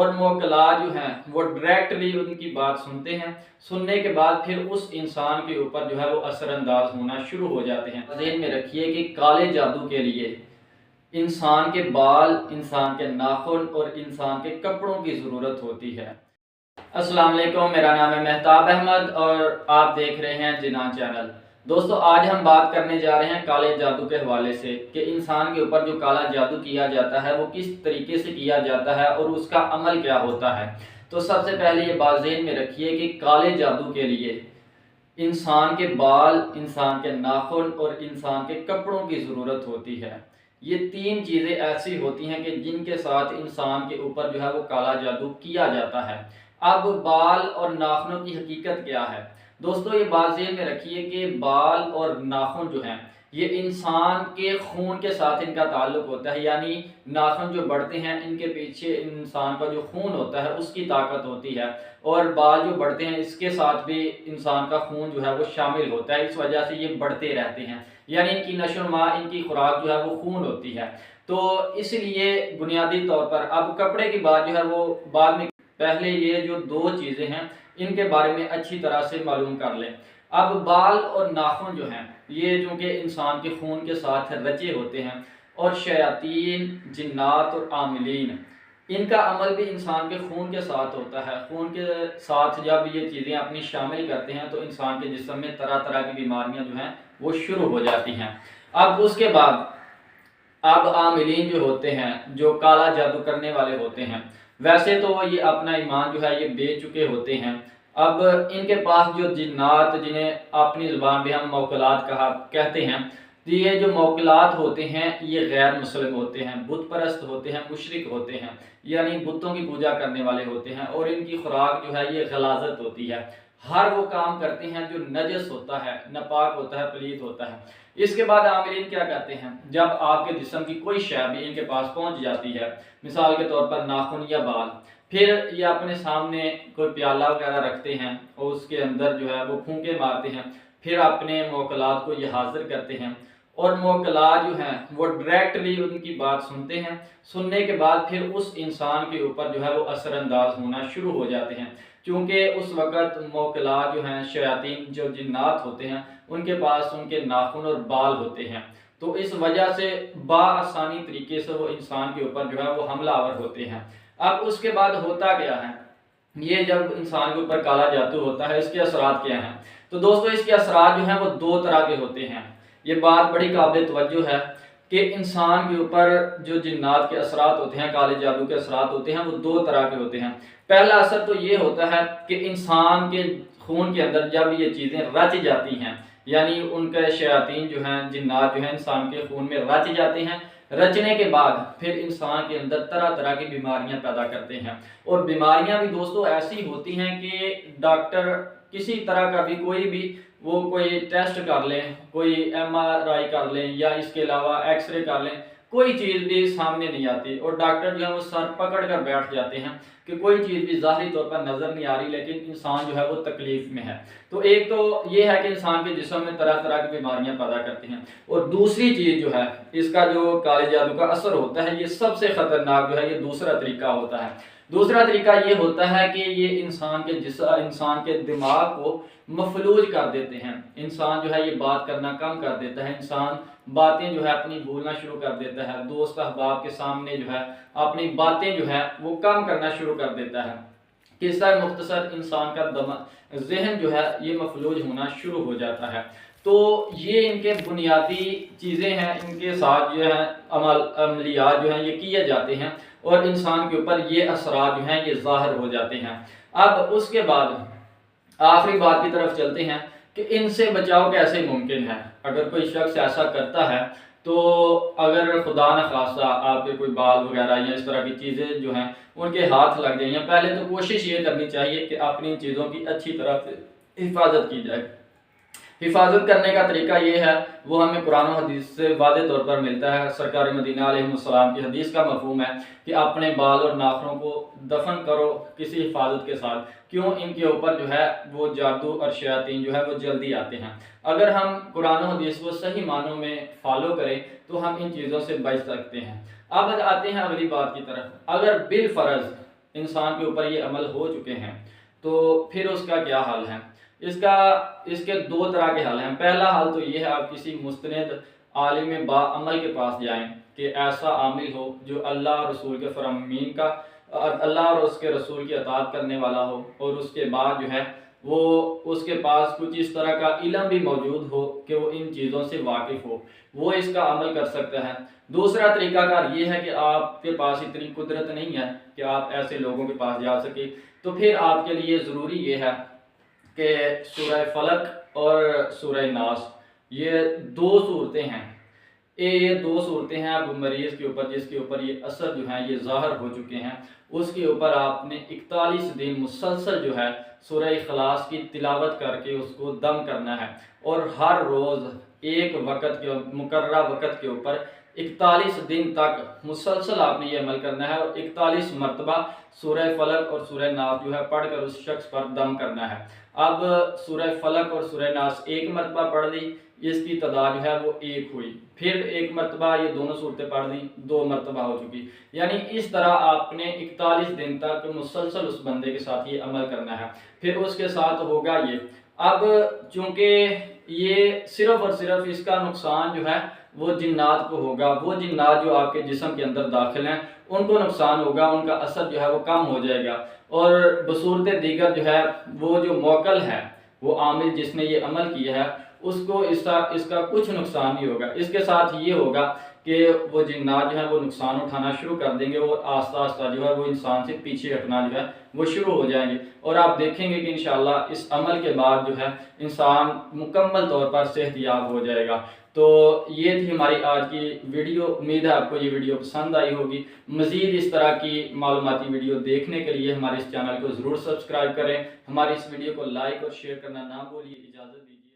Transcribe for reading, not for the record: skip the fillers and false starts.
और मोकला जो हैं वो डायरेक्टली उनकी बात सुनते हैं। सुनने के बाद फिर उस इंसान के ऊपर जो है वो असरअंदाज होना शुरू हो जाते हैं। ज़हन में रखिए कि काले जादू के लिए इंसान के बाल, इंसान के नाखून और इंसान के कपड़ों की ज़रूरत होती है। अस्सलाम वालेकुम, मेरा नाम है मेहताब अहमद और आप देख रहे हैं जिना चैनल। दोस्तों, आज हम बात करने जा रहे हैं काले जादू के हवाले से कि इंसान के ऊपर जो काला जादू किया जाता है वो किस तरीके से किया जाता है और उसका अमल क्या होता है। तो सबसे पहले ये बात ज़हन में रखिए कि काले जादू के लिए इंसान के बाल, इंसान के नाखून और इंसान के कपड़ों की ज़रूरत होती है। ये तीन चीज़ें ऐसी होती हैं कि जिनके साथ इंसान के ऊपर जो है वो काला जादू किया जाता है। अब बाल और नाखूनों की हकीकत क्या है? दोस्तों, ये बात ज़हन में रखिए कि बाल और नाखून जो हैं ये इंसान के खून के साथ इनका ताल्लुक होता है। यानी नाखून जो बढ़ते हैं इनके पीछे इंसान का जो खून होता है उसकी ताकत होती है, और बाल जो बढ़ते हैं इसके साथ भी इंसान का खून जो है वो शामिल होता है। इस वजह से ये बढ़ते रहते हैं, यानी इनकी नशोनुमा, इनकी खुराक जो है वो खून होती है। तो इसलिए बुनियादी तौर पर अब कपड़े की बात जो है वो बाद में, पहले ये जो दो चीज़ें हैं इनके बारे में अच्छी तरह से मालूम कर लें। अब बाल और नाखून जो हैं ये जो कि इंसान के खून के साथ रचे होते हैं, और शयातीन, जिन्नात और आमिलीन, इनका अमल भी इंसान के खून के साथ होता है। खून के साथ जब ये चीज़ें अपनी शामिल करते हैं तो इंसान के जिस्म में तरह तरह की बीमारियां जो हैं वो शुरू हो जाती हैं। अब उसके बाद अब आमिलीन जो होते हैं, जो काला जादू करने वाले होते हैं, वैसे तो ये अपना ईमान जो है ये बेच चुके होते हैं। अब इनके पास जो जिन्नात, जिन्हें अपनी ज़ुबान में हम मौकलात कहते हैं, तो ये जो मौकलात होते हैं ये गैर मुस्लिम होते हैं, बुत परस्त होते हैं, मुशरिक होते हैं, यानी बुतों की पूजा करने वाले होते हैं, और इनकी खुराक जो है ये गलाजत होती है। हर वो काम करते हैं जो नजस होता है, नापाक होता है, पलीत होता है। इसके बाद आमिलीन क्या कहते हैं, जब आपके जिस्म की कोई शय भी इनके पास पहुंच जाती है, मिसाल के तौर पर नाखून या बाल, फिर ये अपने सामने कोई प्याला वगैरह रखते हैं और उसके अंदर जो है वो फूंके मारते हैं, फिर अपने मोकलात को ये हाजिर करते हैं, और मोकलात जो हैं वो डायरेक्टली उनकी बात सुनते हैं। सुनने के बाद फिर उस इंसान के ऊपर जो है वो असरअंदाज होना शुरू हो जाते हैं, क्योंकि उस वक़्त मोकलात जो हैं, शयातीन जो जिन्नात होते हैं, उनके पास उनके नाखून और बाल होते हैं। तो इस वजह से बाआसानी तरीके से वो इंसान के ऊपर जो है वो हमलावर होते हैं। अब उसके बाद होता क्या है, ये जब इंसान के ऊपर काला जादू होता है इसके असरात क्या हैं? तो दोस्तों, इसके असरात जो हैं वो दो तरह के होते हैं। ये बात बड़ी काबिल तवज्जो है कि इंसान के ऊपर जो जिन्नात के असरात होते हैं, काले जादू के असरात होते हैं, वो दो तरह के होते हैं। पहला असर तो ये होता है कि इंसान के खून के अंदर जब ये चीज़ें रच जाती हैं, यानी उनके शयातीन जो हैं, जिन्नात जो हैं इंसान के खून में रच जाते हैं, रचने के बाद फिर इंसान के अंदर तरह तरह की बीमारियां पैदा करते हैं। और बीमारियां भी दोस्तों ऐसी होती हैं कि डॉक्टर किसी तरह का भी कोई टेस्ट कर लें, कोई MRI कर लें या इसके अलावा एक्सरे कर लें, कोई चीज़ भी सामने नहीं आती, और डॉक्टर जो है वो सर पकड़ कर बैठ जाते हैं कि कोई चीज़ भी ज़ाहिरी तौर पर नज़र नहीं आ रही, लेकिन इंसान जो है वो तकलीफ़ में है। तो एक तो ये है कि इंसान के जिस्म में तरह तरह की बीमारियां पैदा करती हैं, और दूसरी चीज़ जो है इसका जो काले जादू का असर होता है, ये सबसे ख़तरनाक जो है ये दूसरा तरीका होता है। दूसरा तरीका ये होता है कि ये इंसान के दिमाग को मफलूज कर देते हैं। इंसान जो है ये बात करना कम कर देता है, इंसान बातें जो है अपनी भूलना शुरू कर देता है, दोस्त अहबाब के सामने जो है अपनी बातें जो है वो कम करना शुरू कर देता है। किस्सा मुख्तसर इंसान का जहन जो है ये मफलूज होना शुरू हो जाता है। तो ये इनके बुनियादी चीज़ें हैं, इनके साथ जो है अमलियात जो हैं ये किए जाते हैं, और इंसान के ऊपर ये असरात जो हैं ये ज़ाहिर हो जाते हैं। अब उसके बाद आखिरी बात की तरफ चलते हैं कि इनसे बचाव कैसे मुमकिन है। अगर कोई शख्स ऐसा करता है, तो अगर खुदा न खास्ता आपके कोई बाल वगैरह या इस तरह की चीज़ें जो हैं उनके हाथ लग जाएं, पहले तो कोशिश ये करनी चाहिए कि अपनी चीज़ों की अच्छी तरह से हिफाजत की जाए। हिफाजत करने का तरीका ये है, वो हमें कुरान और हदीस से वाज़ेह तौर पर मिलता है। सरकार मदीना अलैहिस्सलाम की हदीस का मफ़हूम है कि अपने बाल और नाखूनों को दफन करो किसी हिफाजत के साथ। क्यों? इनके ऊपर जो है वो जादू और शयातीन जो है वो जल्दी आते हैं। अगर हम कुरान और हदीस को सही मानों में फॉलो करें तो हम इन चीज़ों से बच सकते हैं। अब आते हैं अगली बात की तरफ। अगर बिल फ़र्ज़ इंसान के ऊपर ये अमल हो चुके हैं, तो फिर उसका क्या हल है? इसके दो तरह के हल हैं। पहला हल तो ये है, आप किसी मुस्तनद आलिम बाअमल के पास जाएं कि ऐसा आमिल हो जो अल्लाह और रसूल के फरमीन का, अल्लाह और उसके रसूल की अताअत करने वाला हो, और उसके बाद जो है वो उसके पास कुछ इस तरह का इल्म भी मौजूद हो कि वो इन चीज़ों से वाकिफ़ हो, वो इसका अमल कर सकता है। दूसरा तरीकाकार ये है कि आपके पास इतनी कुदरत नहीं है कि आप ऐसे लोगों के पास जा सके, तो फिर आपके लिए ज़रूरी ये है कि सूरह फलक और सूरह नास, ये दो सूरतें हैं, ये दो सूरतें हैं। अब मरीज़ के ऊपर जिसके ऊपर ये असर जो है ये ज़ाहिर हो चुके हैं, उसके ऊपर आपने 41 दिन मुसलसल जो है सूरह इखलास की तिलावत करके उसको दम करना है, और हर रोज़ एक वक़्त के मुकर्रर वक़्त के ऊपर 41 दिन तक मुसलसल आपने ये अमल करना है, और 41 मरतबा सूरह फलक और सूरह नास जो है पढ़कर उस शख्स पर दम करना है। अब सूरह फलक और सूरह नास एक मरतबा पढ़ ली, इसकी तादाद जो है वो एक हुई, फिर एक मरतबा ये दोनों सूरतें पढ़ ली, 2 मरतबा हो चुकी। यानी इस तरह आपने 41 दिन तक मुसलसल उस बंदे के साथ ये अमल करना है। फिर उसके साथ होगा ये, अब चूँकि ये सिर्फ़ और सिर्फ इसका नुकसान जो है वो जिन्नात को होगा, वो जिन्नात जो आपके जिस्म के अंदर दाखिल हैं उनको नुकसान होगा, उनका असर जो है वो कम हो जाएगा, और बसूरत दीगर जो है वो जो मौकल है, वो आमिल जिसने ये अमल किया है उसको इसका कुछ नुकसान नहीं होगा। इसके साथ ये होगा कि वो जिन्नात जो है वो नुकसान उठाना शुरू कर देंगे, और आस्ता आस्ता जो है वो इंसान से पीछे हटना जो है वो शुरू हो जाएंगे, और आप देखेंगे कि इंशाअल्लाह इस अमल के बाद जो है इंसान मुकम्मल तौर पर सेहतयाब हो जाएगा। तो ये थी हमारी आज की वीडियो। उम्मीद है आपको ये वीडियो पसंद आई होगी। मज़ीद इस तरह की मालूमाती वीडियो देखने के लिए हमारे इस चैनल को ज़रूर सब्सक्राइब करें। हमारी इस वीडियो को लाइक और शेयर करना ना भूलिए। इजाज़त दीजिए।